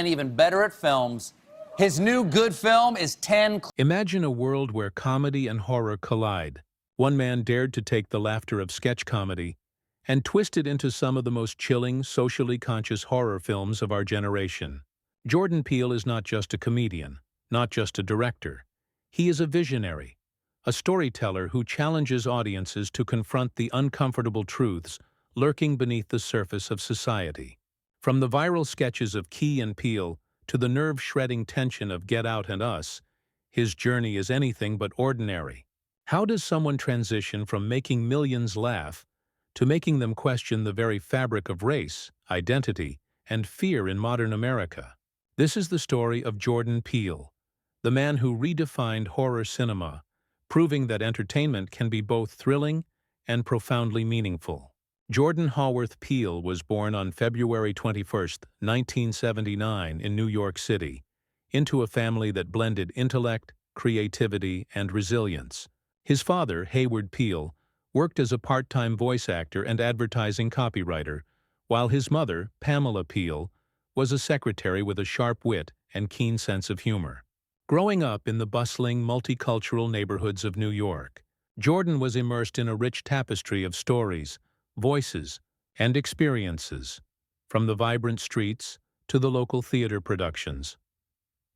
and even better at films. His new good film is 10. Imagine a world where comedy and horror collide. One man dared to take the laughter of sketch comedy and twist it into some of the most chilling, socially conscious horror films of our generation. Jordan Peele is not just a comedian, not just a director. He is a visionary, a storyteller who challenges audiences to confront the uncomfortable truths lurking beneath the surface of society. From the viral sketches of Key and Peele to the nerve-shredding tension of Get Out and Us, his journey is anything but ordinary. How does someone transition from making millions laugh to making them question the very fabric of race, identity, and fear in modern America? This is the story of Jordan Peele, the man who redefined horror cinema, proving that entertainment can be both thrilling and profoundly meaningful. Jordan Haworth Peele was born on February 21, 1979 in New York City, into a family that blended intellect, creativity, and resilience. His father, Hayward Peele, worked as a part-time voice actor and advertising copywriter, while his mother, Pamela Peele, was a secretary with a sharp wit and keen sense of humor. Growing up in the bustling, multicultural neighborhoods of New York, Jordan was immersed in a rich tapestry of stories, voices, and experiences, from the vibrant streets to the local theater productions.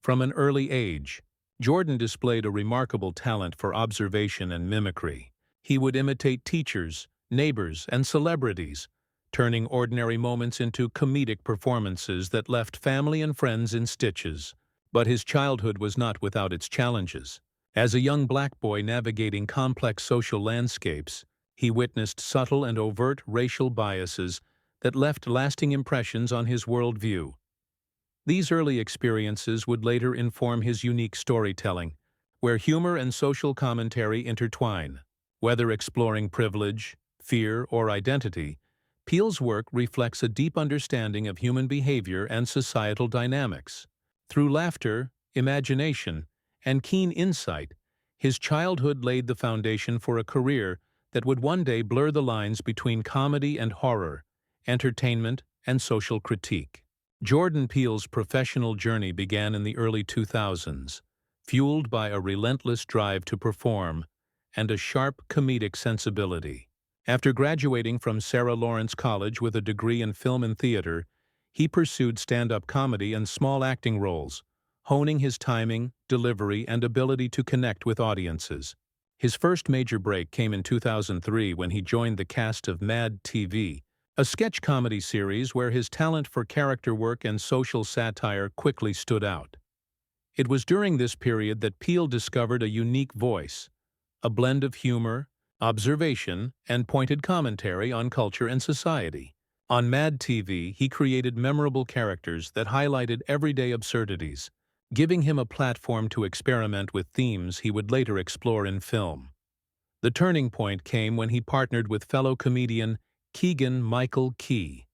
From an early age, Jordan displayed a remarkable talent for observation and mimicry. He would imitate teachers, neighbors, and celebrities, turning ordinary moments into comedic performances that left family and friends in stitches. But his childhood was not without its challenges. As a young black boy navigating complex social landscapes, he witnessed subtle and overt racial biases that left lasting impressions on his worldview. These early experiences would later inform his unique storytelling, where humor and social commentary intertwine. Whether exploring privilege, fear, or identity, Peele's work reflects a deep understanding of human behavior and societal dynamics. Through laughter, imagination, and keen insight, his childhood laid the foundation for a career that would one day blur the lines between comedy and horror, entertainment and social critique. Jordan Peele's professional journey began in the early 2000s, fueled by a relentless drive to perform and a sharp comedic sensibility. After graduating from Sarah Lawrence College with a degree in film and theater, he pursued stand-up comedy and small acting roles, honing his timing, delivery, and ability to connect with audiences. His first major break came in 2003 when he joined the cast of Mad TV, a sketch comedy series where his talent for character work and social satire quickly stood out. It was during this period that Peele discovered a unique voice, a blend of humor, observation, and pointed commentary on culture and society. On Mad TV, he created memorable characters that highlighted everyday absurdities, giving him a platform to experiment with themes he would later explore in film. The turning point came when he partnered with fellow comedian Keegan-Michael Key.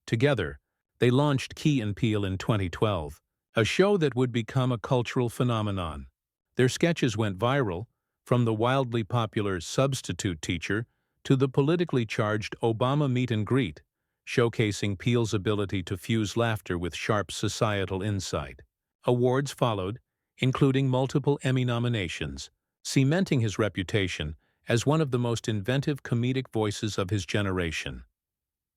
Together, they launched Key and Peele in 2012, a show that would become a cultural phenomenon. Their sketches went viral, from the wildly popular Substitute Teacher to the politically charged Obama Meet and Greet, showcasing Peele's ability to fuse laughter with sharp societal insight. Awards followed, including multiple Emmy nominations, cementing his reputation as one of the most inventive comedic voices of his generation.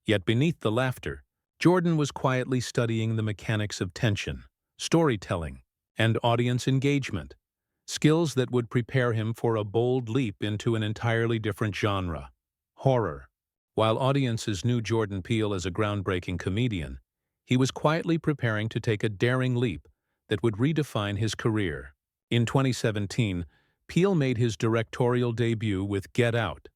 Yet beneath the laughter, Jordan was quietly studying the mechanics of tension, storytelling, and audience engagement, skills that would prepare him for a bold leap into an entirely different genre, horror. While audiences knew Jordan Peele as a groundbreaking comedian, he was quietly preparing to take a daring leap that would redefine his career. In 2017, Peele made his directorial debut with Get Out,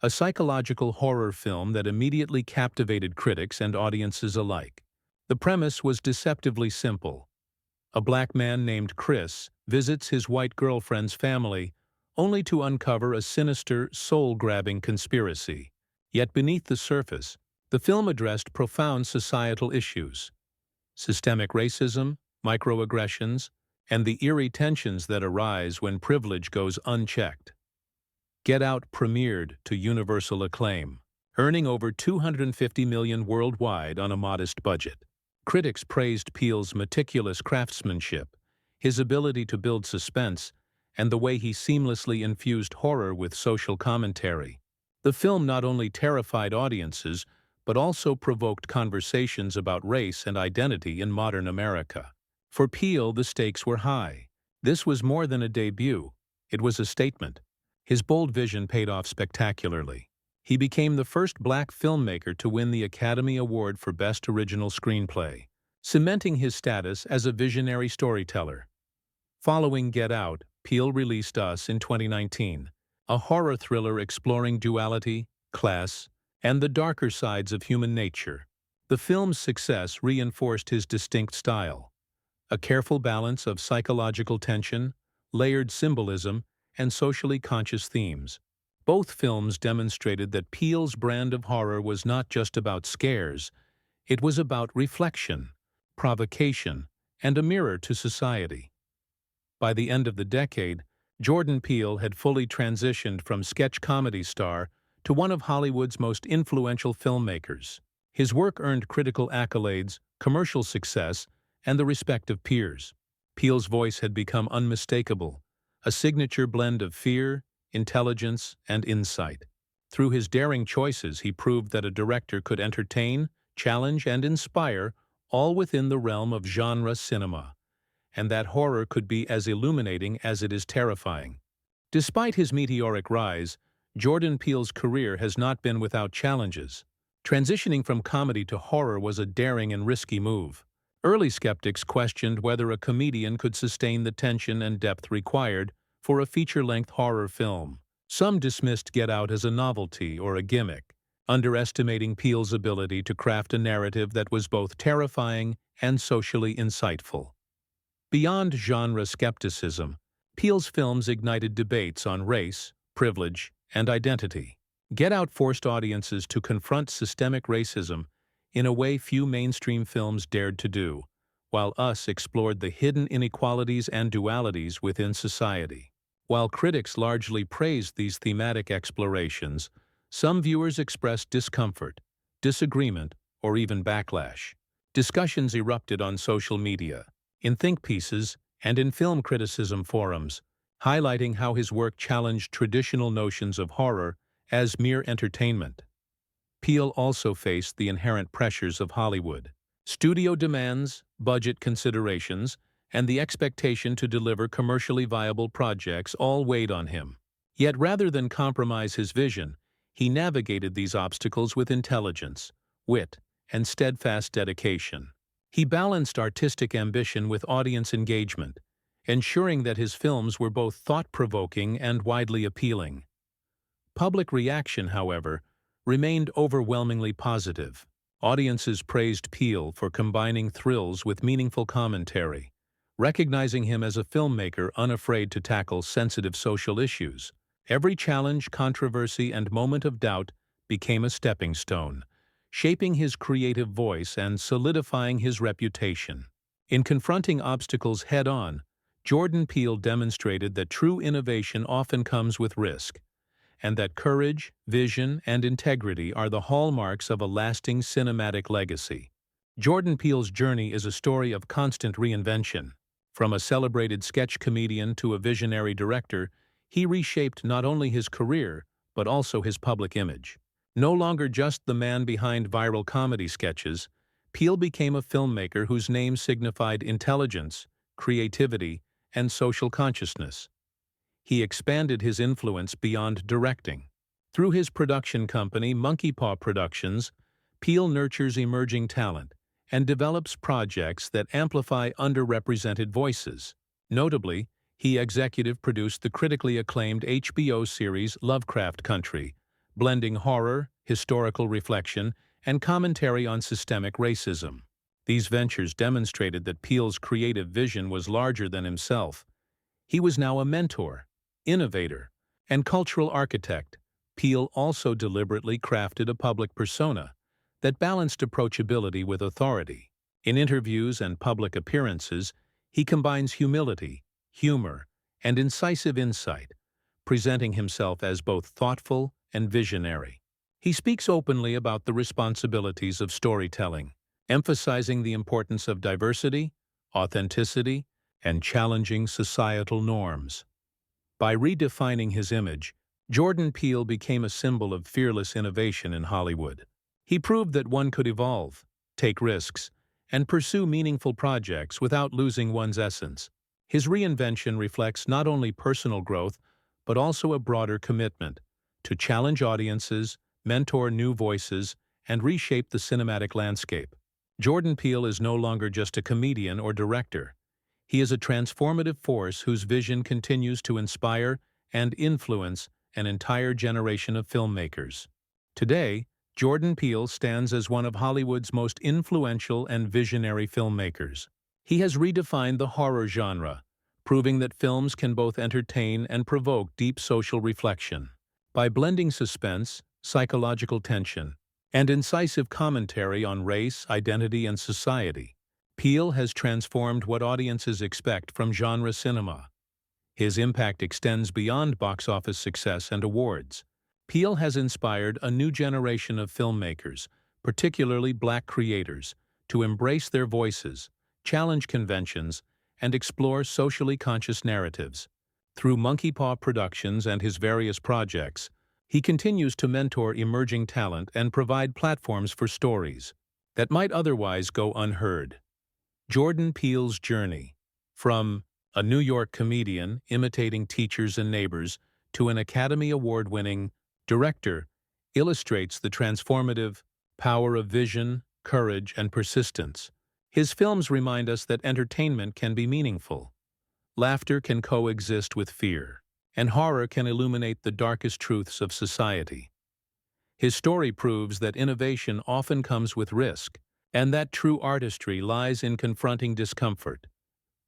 a psychological horror film that immediately captivated critics and audiences alike. The premise was deceptively simple. A black man named Chris visits his white girlfriend's family only to uncover a sinister, soul-grabbing conspiracy. Yet beneath the surface, the film addressed profound societal issues: systemic racism, microaggressions, and the eerie tensions that arise when privilege goes unchecked. Get Out premiered to universal acclaim, earning over $250 million worldwide on a modest budget. Critics praised Peele's meticulous craftsmanship, his ability to build suspense, and the way he seamlessly infused horror with social commentary. The film not only terrified audiences, but also provoked conversations about race and identity in modern America. For Peele, the stakes were high. This was more than a debut. It was a statement. His bold vision paid off spectacularly. He became the first black filmmaker to win the Academy Award for Best Original Screenplay, cementing his status as a visionary storyteller. Following Get Out, Peele released Us in 2019, a horror thriller exploring duality, class, and the darker sides of human nature. The film's success reinforced his distinct style, a careful balance of psychological tension, layered symbolism, and socially conscious themes. Both films demonstrated that Peele's brand of horror was not just about scares, it was about reflection, provocation, and a mirror to society. By the end of the decade, Jordan Peele had fully transitioned from sketch comedy star to one of Hollywood's most influential filmmakers. His work earned critical accolades, commercial success, and the respect of peers. Peele's voice had become unmistakable, a signature blend of fear, intelligence, and insight. Through his daring choices, he proved that a director could entertain, challenge, and inspire, all within the realm of genre cinema, and that horror could be as illuminating as it is terrifying. Despite his meteoric rise, Jordan Peele's career has not been without challenges. Transitioning from comedy to horror was a daring and risky move. Early skeptics questioned whether a comedian could sustain the tension and depth required for a feature-length horror film. Some dismissed Get Out as a novelty or a gimmick, underestimating Peele's ability to craft a narrative that was both terrifying and socially insightful. Beyond genre skepticism, Peele's films ignited debates on race, privilege, and identity. Get Out forced audiences to confront systemic racism in a way few mainstream films dared to do, while Us explored the hidden inequalities and dualities within society. While critics largely praised these thematic explorations, some viewers expressed discomfort, disagreement, or even backlash. Discussions erupted on social media, in think pieces, and in film criticism forums, highlighting how his work challenged traditional notions of horror as mere entertainment. Peele also faced the inherent pressures of Hollywood. Studio demands, budget considerations, and the expectation to deliver commercially viable projects all weighed on him. Yet rather than compromise his vision, he navigated these obstacles with intelligence, wit, and steadfast dedication. He balanced artistic ambition with audience engagement, ensuring that his films were both thought-provoking and widely appealing. Public reaction, however, remained overwhelmingly positive. Audiences praised Peele for combining thrills with meaningful commentary, recognizing him as a filmmaker unafraid to tackle sensitive social issues. Every challenge, controversy, and moment of doubt became a stepping stone, shaping his creative voice and solidifying his reputation. In confronting obstacles head-on, Jordan Peele demonstrated that true innovation often comes with risk, and that courage, vision, and integrity are the hallmarks of a lasting cinematic legacy. Jordan Peele's journey is a story of constant reinvention. From a celebrated sketch comedian to a visionary director, he reshaped not only his career, but also his public image. No longer just the man behind viral comedy sketches, Peele became a filmmaker whose name signified intelligence, creativity, and social consciousness. He expanded his influence beyond directing. Through his production company, Monkey Paw Productions, Peele nurtures emerging talent and develops projects that amplify underrepresented voices. Notably, he executive produced the critically acclaimed HBO series Lovecraft Country, blending horror, historical reflection, and commentary on systemic racism. These ventures demonstrated that Peele's creative vision was larger than himself. He was now a mentor, innovator, and cultural architect. Peele also deliberately crafted a public persona that balanced approachability with authority. In interviews and public appearances, he combines humility, humor, and incisive insight, presenting himself as both thoughtful and visionary. He speaks openly about the responsibilities of storytelling, emphasizing the importance of diversity, authenticity, and challenging societal norms. By redefining his image, Jordan Peele became a symbol of fearless innovation in Hollywood. He proved that one could evolve, take risks, and pursue meaningful projects without losing one's essence. His reinvention reflects not only personal growth, but also a broader commitment to challenge audiences, mentor new voices, and reshape the cinematic landscape. Jordan Peele is no longer just a comedian or director. He is a transformative force whose vision continues to inspire and influence an entire generation of filmmakers. Today, Jordan Peele stands as one of Hollywood's most influential and visionary filmmakers. He has redefined the horror genre, proving that films can both entertain and provoke deep social reflection. By blending suspense, psychological tension, and incisive commentary on race, identity, and society, Peele has transformed what audiences expect from genre cinema. His impact extends beyond box office success and awards. Peele has inspired a new generation of filmmakers, particularly Black creators, to embrace their voices, challenge conventions, and explore socially conscious narratives. Through Monkey Paw Productions and his various projects, he continues to mentor emerging talent and provide platforms for stories that might otherwise go unheard. Jordan Peele's journey, from a New York comedian imitating teachers and neighbors to an Academy Award-winning director, illustrates the transformative power of vision, courage, and persistence. His films remind us that entertainment can be meaningful. Laughter can coexist with fear, and horror can illuminate the darkest truths of society. His story proves that innovation often comes with risk, and that true artistry lies in confronting discomfort,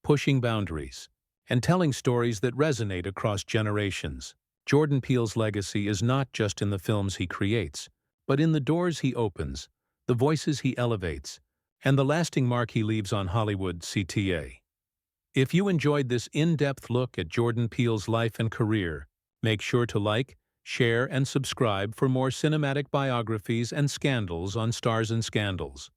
pushing boundaries, and telling stories that resonate across generations. Jordan Peele's legacy is not just in the films he creates, but in the doors he opens, the voices he elevates, and the lasting mark he leaves on Hollywood CTA. If you enjoyed this in-depth look at Jordan Peele's life and career, make sure to like, share, and subscribe for more cinematic biographies and scandals on Stars and Scandals.